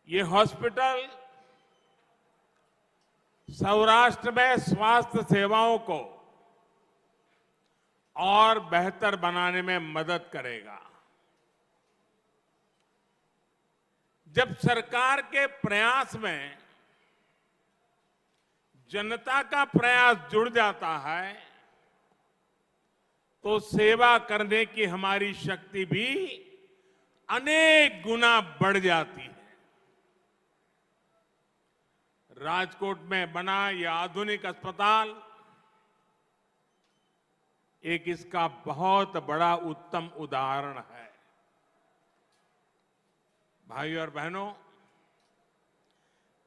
ये हॉस्पिटल सौराष्ट्र में स्वास्थ्य सेवाओं को और बेहतर बनाने में मदद करेगा। जब सरकार के प्रयास में जनता का प्रयास जुड़ जाता है तो सेवा करने की हमारी शक्ति भी अनेक गुना बढ़ जाती है। राजकोट में बना यह आधुनिक अस्पताल एक इसका बहुत बड़ा उत्तम उदाहरण है। भाइयों और बहनों,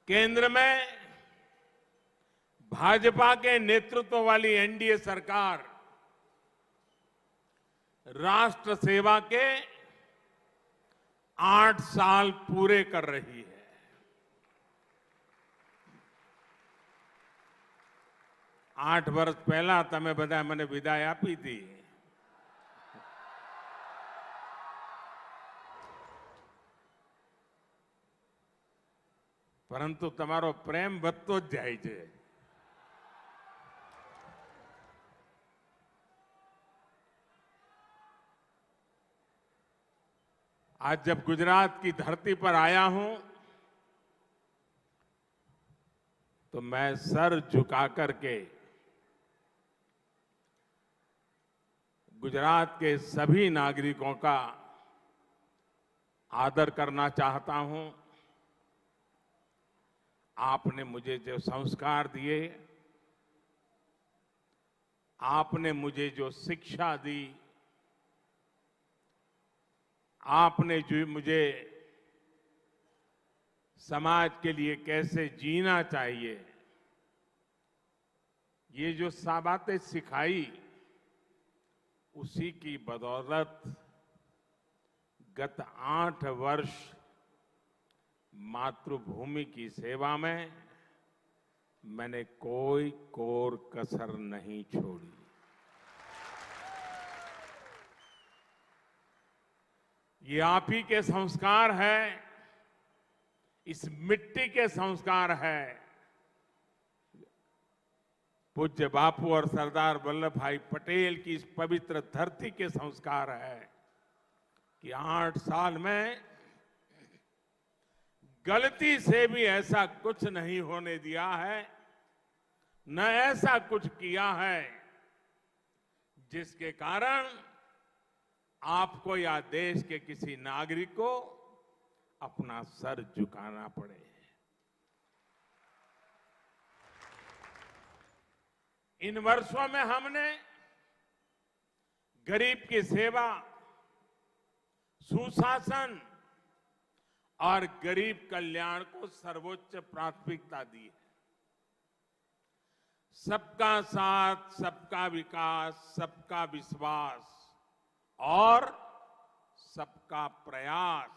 केंद्र में भाजपा के नेतृत्व वाली एनडीए सरकार राष्ट्र सेवा के 8 साल पूरे कर रही है। आठ वर्ष पहला તમે બધા મને વિદાય આપી હતી, પરંતુ તમારો પ્રેમ વધતો જ જાય છે। आज जब गुजरात की धरती पर आया हूं तो मैं सर झुका करके गुजरात के सभी नागरिकों का आदर करना चाहता हूं। आपने मुझे जो संस्कार दिए, आपने मुझे जो शिक्षा दी, आपने जो मुझे समाज के लिए कैसे जीना चाहिए, ये जो बातें सिखाई, उसी की बदौलत गत 8 वर्ष मातृभूमि की सेवा में मैंने कोई कोर कसर नहीं छोड़ी। ये आप ही के संस्कार है, इस मिट्टी के संस्कार है। पूज्य बापू और सरदार वल्लभ भाई पटेल की इस पवित्र धरती के संस्कार है कि 8 साल में गलती से भी ऐसा कुछ नहीं होने दिया है, न ऐसा कुछ किया है जिसके कारण आपको या देश के किसी नागरिक को अपना सर झुकाना पड़े। इन वर्षों में हमने गरीब की सेवा, सुशासन और गरीब कल्याण को सर्वोच्च प्राथमिकता दी है। सबका साथ, सबका विकास, सबका विश्वास और सबका प्रयास,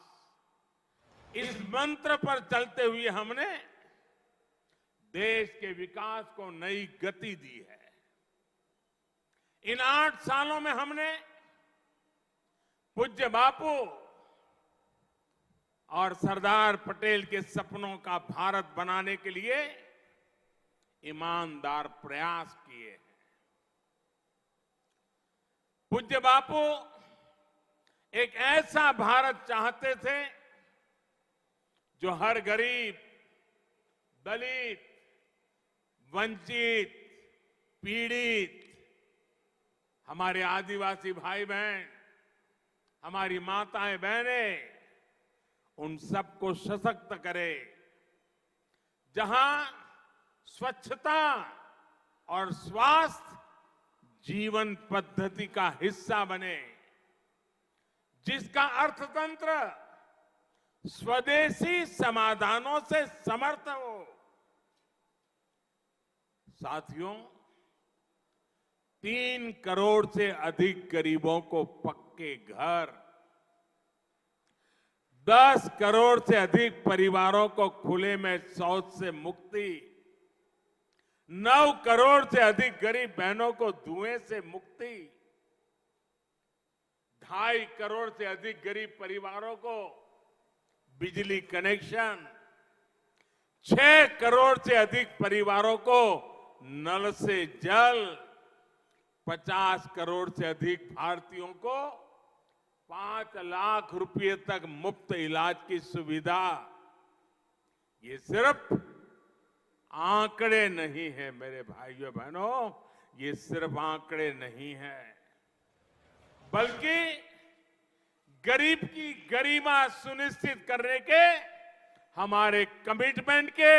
इस मंत्र पर चलते हुए हमने देश के विकास को नई गति दी है। इन 8 सालों में हमने पूज्य बापू और सरदार पटेल के सपनों का भारत बनाने के लिए ईमानदार प्रयास किए हैं। पूज्य बापू एक ऐसा भारत चाहते थे जो हर गरीब, दलित, वंचित, पीड़ित, हमारे आदिवासी भाई बहन, हमारी माताएं बहनें, उन सबको सशक्त करे। जहां स्वच्छता और स्वास्थ्य जीवन पद्धति का हिस्सा बने, जिसका अर्थतंत्र स्वदेशी समाधानों से समर्थ हो। साथियों, 3 करोड़ से अधिक गरीबों को पक्के घर, 10 करोड़ से अधिक परिवारों को खुले में शौच से मुक्ति, 9 करोड़ से अधिक गरीब बहनों को धुएं से मुक्ति, 2.5 करोड़ से अधिक गरीब परिवारों को बिजली कनेक्शन, 6 करोड़ से अधिक परिवारों को नल से जल, 50 करोड़ से अधिक भारतीयों को 5 लाख रुपए तक मुफ्त इलाज की सुविधा। ये सिर्फ आंकड़े नहीं है मेरे भाइयों बहनों, ये सिर्फ आंकड़े नहीं है, बल्कि गरीब की गरिमा सुनिश्चित करने के हमारे कमिटमेंट के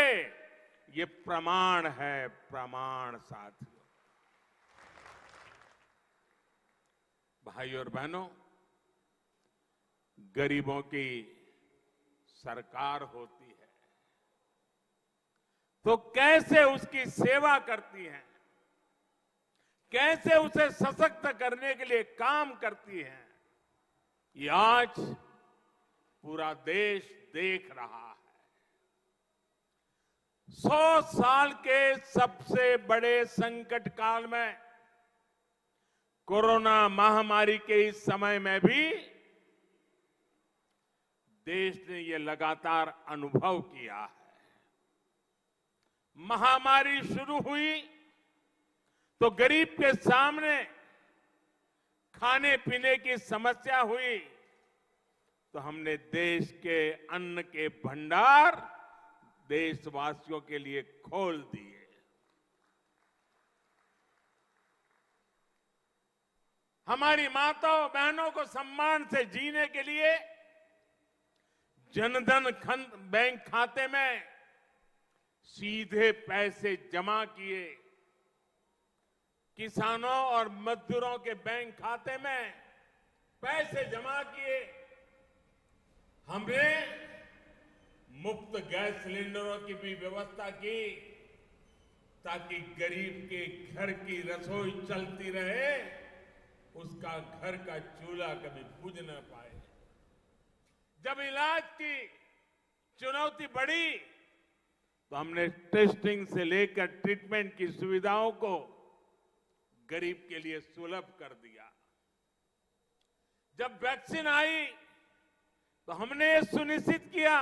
ये प्रमाण है, प्रमाण साथियों। भाइयों और बहनों, गरीबों की सरकार होती है तो कैसे उसकी सेवा करती है, कैसे उसे सशक्त करने के लिए काम करती है, ये आज पूरा देश देख रहा है। 100 साल के सबसे बड़े संकट काल में, कोरोना महामारी के इस समय में भी देश ने ये लगातार अनुभव किया है। महामारी शुरू हुई तो गरीब के सामने खाने पीने की समस्या हुई तो हमने देश के अन्न के भंडार देशवासियों के लिए खोल दिए। हमारी माताओं बहनों को सम्मान से जीने के लिए जनधन बैंक खाते में सीधे पैसे जमा किए, किसानों और मजदूरों के बैंक खाते में पैसे जमा किए, हमने मुफ्त गैस सिलेंडरों की भी व्यवस्था की ताकि गरीब के घर की रसोई चलती रहे, उसका घर का चूल्हा कभी बुझ न पाए। जब इलाज की चुनौती बढ़ी तो हमने टेस्टिंग से लेकर ट्रीटमेंट की सुविधाओं को गरीब के लिए सुलभ कर दिया। जब वैक्सीन आई तो हमने ये सुनिश्चित किया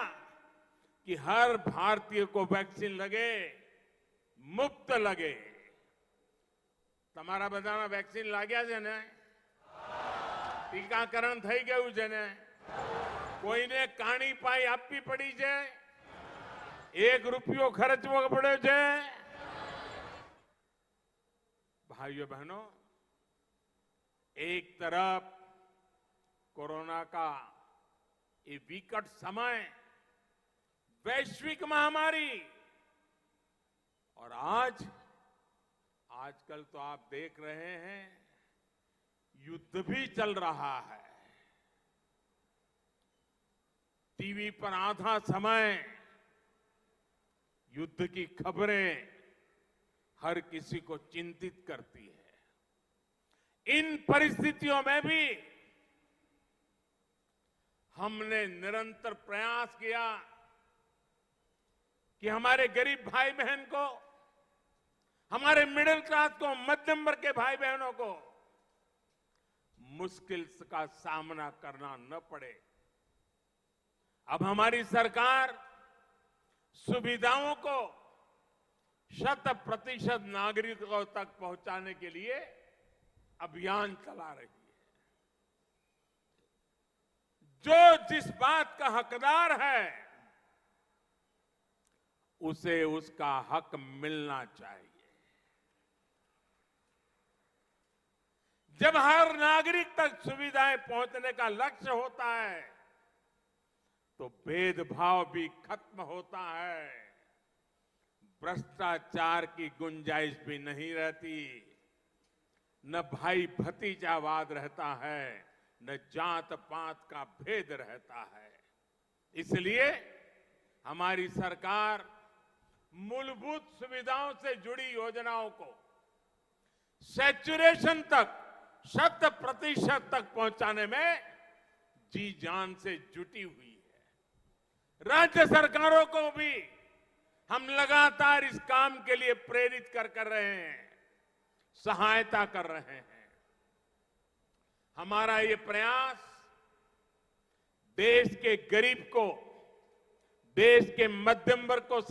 कि हर भारतीय को वैक्सीन लगे, मुफ्त लगे। તમારા બધાના વેક્સિન लाग्या છે ને? ટીકાકરણ થઈ ગયું છે ને? કોઈને કાણી પાઈ આપવી પડી છે? 1 રૂપિયો ખર્ચવો પડ્યો છે? भाइयों बहनों, एक तरफ कोरोना का ये विकट समय, वैश्विक महामारी, और आजकल तो आप देख रहे हैं युद्ध भी चल रहा है। टीवी पर आधा समय युद्ध की खबरें हर किसी को चिंतित करती है। इन परिस्थितियों में भी हमने निरंतर प्रयास किया कि हमारे गरीब भाई बहन को, हमारे मिडिल क्लास को, मध्यम वर्ग के भाई बहनों को मुश्किल का सामना करना न पड़े। अब हमारी सरकार सुविधाओं को 100% नागरिकों तक पहुंचाने के लिए अभियान चला रही है। जो जिस बात का हकदार है उसे उसका हक मिलना चाहिए। जब हर नागरिक तक सुविधाएं पहुंचने का लक्ष्य होता है तो भेदभाव भी खत्म होता है, भ्रष्टाचार की गुंजाइश भी नहीं रहती, न भाई भतीजावाद रहता है, न जात पात का भेद रहता है। इसलिए हमारी सरकार मूलभूत सुविधाओं से जुड़ी योजनाओं को सैचुरेशन तक, 100% तक पहुंचाने में जी जान से जुटी हुई है। राज्य सरकारों को भी हम लगातार इस काम के लिए प्रेरित कर रहे हैं, सहायता कर रहे हैं। हमारा ये प्रयास देश के गरीब को, देश के मध्यम वर्ग को